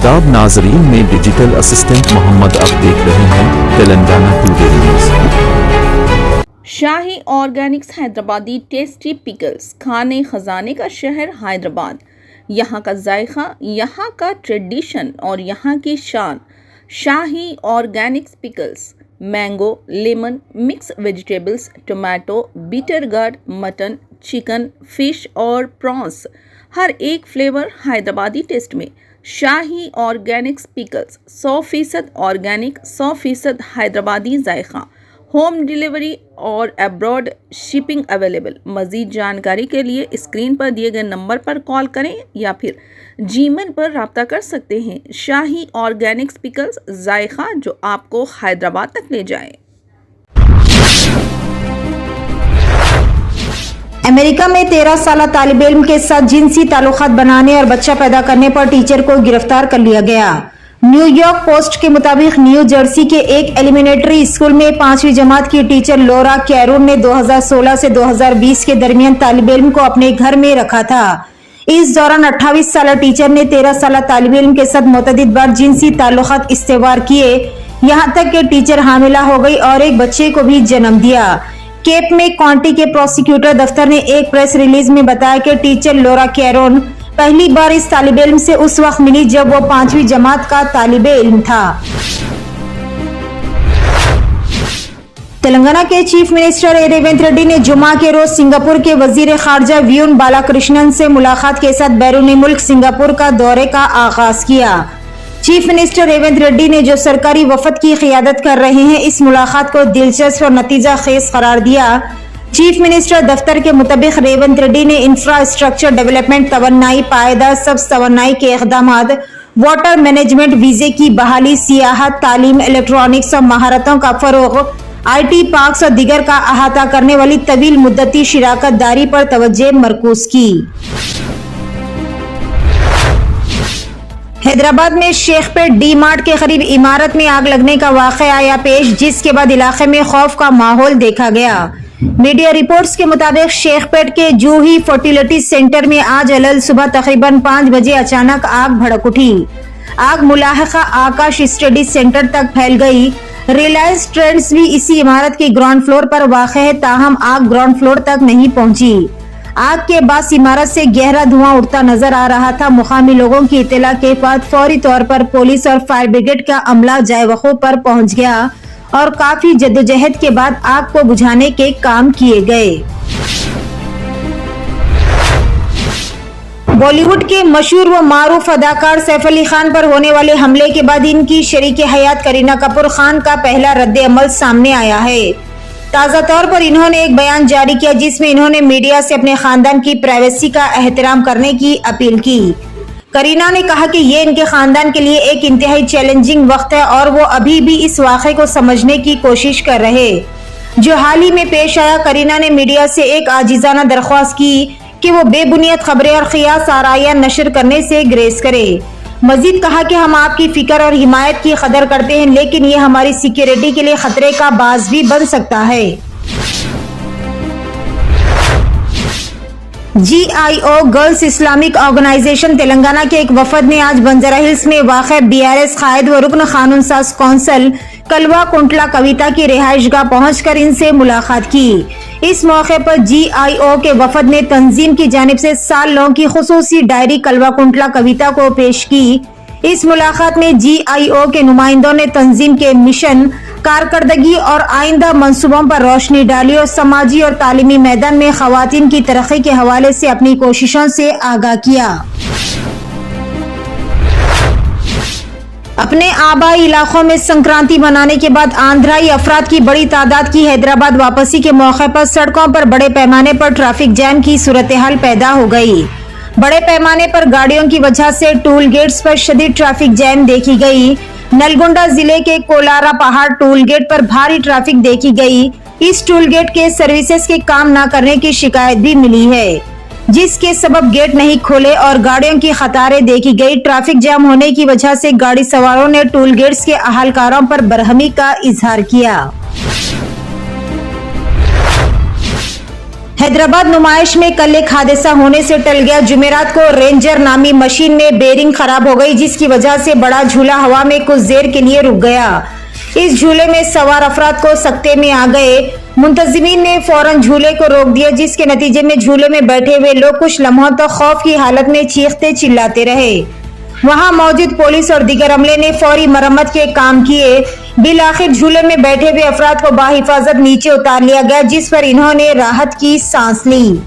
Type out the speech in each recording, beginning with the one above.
आदाब नाजरीन, में डिजिटल असिस्टेंट मोहम्मद। अब देख रहे हैं तेलंगाना टुडे न्यूज़। शाही ऑर्गेनिक्स हैदराबादी टेस्टी पिकल्स, खाने खजाने का शहर हैदराबाद। यहाँ का जायका, यहाँ का ट्रेडिशन और यहाँ की शान। Shahi organics pickles, mango, lemon, mix vegetables, tomato, bitter gourd, mutton, chicken, fish और प्रॉन्स, हर एक फ्लेवर हैदराबादी टेस्ट में। Shahi organics pickles 100% organic, 100% Hyderabadi जायका। होम डिलीवरी और अब्रॉड शिपिंग अवेलेबल। मज़ीद जानकारी के लिए स्क्रीन पर दिए गए नंबर पर कॉल करें या फिर जीमेल पर रब्ता कर सकते हैं। शाही ऑर्गेनिक्स पिकल्स, जायका जो आपको हैदराबाद तक ले जाए। अमेरिका में 13 साला तालिब इल्म के साथ जिनसी ताल्लुकात बनाने और बच्चा पैदा करने पर टीचर को गिरफ्तार कर लिया गया। न्यूयॉर्क पोस्ट के मुताबिक न्यू जर्सी के एक एलिमेंट्री स्कूल में 5वीं जमात की टीचर लॉरा कैरून ने 2016 से 2020 के दरमियान तालिब इल्म को अपने घर में रखा था। इस दौरान 28 साला टीचर ने 13 साला तालिब इल्म के साथ मुतअद्दिद बार जिनसी ताल्लुकात इस्तेवार किए, यहाँ तक कि टीचर हामिला हो गई और एक बच्चे को भी जन्म दिया। केप में काउंटी के प्रोसिक्यूटर दफ्तर ने एक प्रेस रिलीज में बताया कि टीचर लॉरा कैरोन पहली बार इस तालिब इल्म से उस वक्त मिली जब वो 5वीं जमात का तालिब इल्म था। तेलंगाना के चीफ मिनिस्टर रेवंत रेड्डी ने जुमा के रोज सिंगापुर के वजीर खारजा वीयून बालाकृष्णन से मुलाकात के साथ बैरून मुल्क सिंगापुर का दौरे का आगाज किया। चीफ मिनिस्टर रेवंत रेड्डी ने जो सरकारी वफद की क़ियादत कर रहे हैं, इस मुलाकात को दिलचस्प और नतीजा खेज करार दिया। चीफ मिनिस्टर दफ्तर के मुताबिक रेवंत रेड्डी ने इंफ्रास्ट्रक्चर डेवलपमेंट, तवन्नाई, पायदार सब्ज तवन्नाई के इक़दामात, वाटर मैनेजमेंट, वीजे की बहाली, सियाहत, तालीम, इलेक्ट्रॉनिक्स और महारतों का फरोग, IT पार्क्स और दीगर का अहाता करने वाली तवील मुद्दती शिराकत दारी पर तवज्जो मरकूज की। हैदराबाद में शेखपेट डी मार्ट के करीब इमारत में आग लगने का वाक़या आया पेश, जिसके बाद इलाके में खौफ का माहौल देखा गया। मीडिया रिपोर्ट्स के मुताबिक शेखपेट के जूही फर्टिलिटी सेंटर में आज अलल सुबह तकरीबन 5 बजे अचानक आग भड़क उठी। आग मुलाहिका आकाश स्टडी सेंटर तक फैल गई। रिलायंस ट्रेंड्स भी इसी इमारत के ग्राउंड फ्लोर पर वाक़ है, ताहम आग ग्राउंड फ्लोर तक नहीं पहुंची। आग के बाद इमारत से गहरा धुआं उठता नजर आ रहा था। मुकामी लोगों की इत्तला के बाद फौरी तौर पर पुलिस और फायर ब्रिगेड का अमला जायवखो पर पहुंच गया और काफी जद्दोजहद के बाद आग को बुझाने के काम किए गए। बॉलीवुड के मशहूर व मारूफ अदाकार सैफ अली खान पर होने वाले हमले के बाद इनकी शरीके हयात करीना कपूर खान का पहला रद्द अमल सामने आया है। ताज़ा तौर पर इन्होंने एक बयान जारी किया जिसमें इन्होंने मीडिया से अपने खानदान की प्राइवेसी का एहतराम करने की अपील की। करीना ने कहा कि ये इनके खानदान के लिए एक इंतहाई चैलेंजिंग वक्त है और वो अभी भी इस वाक़े को समझने की कोशिश कर रहे जो हाल ही में पेश आया। करीना ने मीडिया से एक आजिज़ाना दरख्वास्त की कि वो बेबुनियाद खबरें और क़ियास आराइयाँ नशर करने से ग्रेज करे। मजीद कहा कि हम आपकी फिक्र और हिमायत की कदर करते हैं, लेकिन ये हमारी सिक्योरिटी के लिए खतरे का बाज़ भी बन सकता है। GIO girls Islamic organisation Telangana के एक वफद ने आज बंजारा हिल्स में वाक़ BRS कायद व रुकन कानून साज कौंसल कलवा कुंटला कविता की रिहाइशगाह पहुंचकर इनसे मुलाकात की। इस मौके पर GIO के वफद ने तंजीम की जानिब से साल लों की खुसूसी डायरी कलवा कुंटला कविता को पेश की। इस मुलाकात में GIO के नुमाइंदों ने तंजीम के मिशन, कारकर्दगी और आइंदा मंसूबों पर रोशनी डाली और समाजी और तालीमी मैदान में खवातीन की तरक्की के हवाले से अपनी कोशिशों से आगाह किया। अपने आबाई इलाकों में संक्रांति मनाने के बाद आंध्राई अफराद की बड़ी तादाद की हैदराबाद वापसी के मौके पर सड़कों पर बड़े पैमाने पर ट्रैफिक जैम की सूरत हाल पैदा हो गई। बड़े पैमाने पर गाड़ियों की वजह से टोल गेट्स पर शदीद ट्रैफिक जैम देखी गई। नलगोंडा जिले के कोलारा पहाड़ टोल गेट पर भारी ट्रैफिक देखी गई। इस टोल गेट के सर्विसेज के काम न करने की शिकायत भी मिली है, जिसके सबब गेट नहीं खोले और गाड़ियों की कतारें देखी गई। ट्रैफिक जाम होने की वजह से गाड़ी सवारों ने टोल गेट्स के अहलकारों पर बरहमी का इजहार किया। हैदराबाद नुमाइश में कल एक हादसा होने से टल गया। जुमेरात को रेंजर नामी मशीन में बेरिंग खराब हो गई, जिसकी वजह से बड़ा झूला हवा में कुछ देर के लिए रुक गया। इस झूले में सवार अफराद को सकते में आ गए। मुंतजिमीन ने फौरन झूले को रोक दिया, जिसके नतीजे में झूले में बैठे हुए लोग कुछ लम्हों तक खौफ की हालत में चीखते चिल्लाते रहे। वहां मौजूद पुलिस और दीगर अमले ने फौरी मरम्मत के काम किए। बिल आखिर झूले में बैठे हुए अफराद को बाहिफाजत नीचे उतार लिया गया, जिस पर इन्होंने राहत की सांस ली।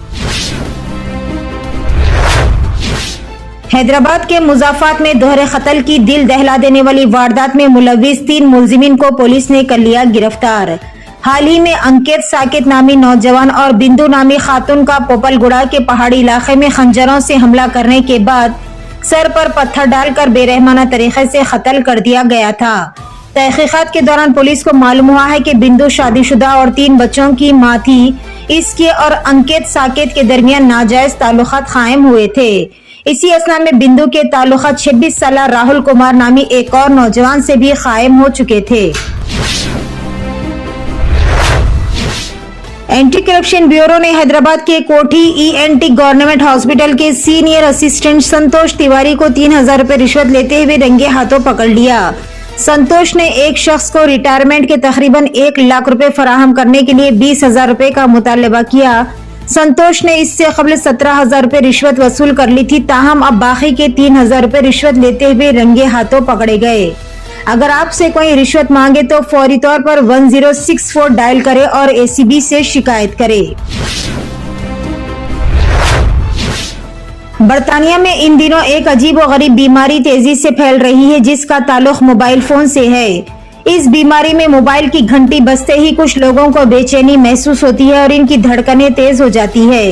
हैदराबाद के मुजाफात में दोहरे कत्ल की दिल दहला देने वाली वारदात में मुलविस 3 मुलजिमीन को पुलिस ने कर लिया गिरफ्तार। हाल ही में अंकित साकित नामी नौजवान और बिंदु नामी खातून का पोपलगुड़ा के पहाड़ी इलाके में खंजरों से हमला करने के बाद सर पर पत्थर डालकर बेरहमाना तरीके से कत्ल कर दिया गया था। तहकीकात के दौरान पुलिस को मालूम हुआ है कि बिंदु शादीशुदा और 3 बच्चों की मां थी। इसके और अंकित साकित के दरमियान नाजायज ताल्लुकात कायम हुए थे। इसी असना में बिंदु के ताल्लुकात 26 साल राहुल कुमार नामी एक और नौजवान से भी कायम हो चुके थे। एंटी करप्शन ब्यूरो ने हैदराबाद के कोठी ENT गवर्नमेंट हॉस्पिटल के सीनियर असिस्टेंट संतोष तिवारी को 3000 रुपए रिश्वत लेते हुए रंगे हाथों पकड़ लिया। संतोष ने एक शख्स को रिटायरमेंट के तकरीबन 1 लाख रुपए फराहम करने के लिए 20,000 रुपए का मुतालबा किया। संतोष ने इससे कबल 17,000 रुपए रिश्वत वसूल कर ली थी, ताहम अब बाकी के 3,000 रुपए रिश्वत लेते हुए रंगे हाथों पकड़े गए। अगर आपसे कोई रिश्वत मांगे तो फौरी तौर पर 1064 डायल करें और ACB से शिकायत करें। बर्तानिया में इन दिनों एक अजीब और गरीब बीमारी तेजी से फैल रही है, जिसका ताल्लुक मोबाइल फोन से है। इस बीमारी में मोबाइल की घंटी बजते ही कुछ लोगों को बेचैनी महसूस होती है और इनकी धड़कनें तेज हो जाती है।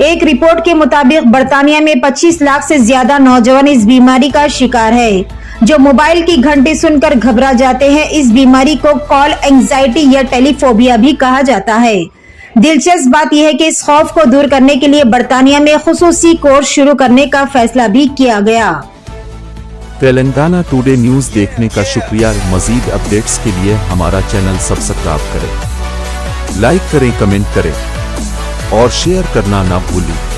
एक रिपोर्ट के मुताबिक बर्तानिया में 25 लाख से ज्यादा नौजवान इस बीमारी का शिकार है, जो मोबाइल की घंटी सुनकर घबरा जाते हैं। इस बीमारी को कॉल एंजाइटी या टेलीफोबिया भी कहा जाता है। दिलचस्प बात यह है कि इस खौफ को दूर करने के लिए बर्तानिया में खुसूसी कोर्स शुरू करने का फैसला भी किया गया। तेलंगाना टुडे न्यूज देखने का शुक्रिया। मजीद अपडेट्स के लिए हमारा चैनल सब्सक्राइब करें, लाइक करें, कमेंट करें और शेयर करना ना भूलें।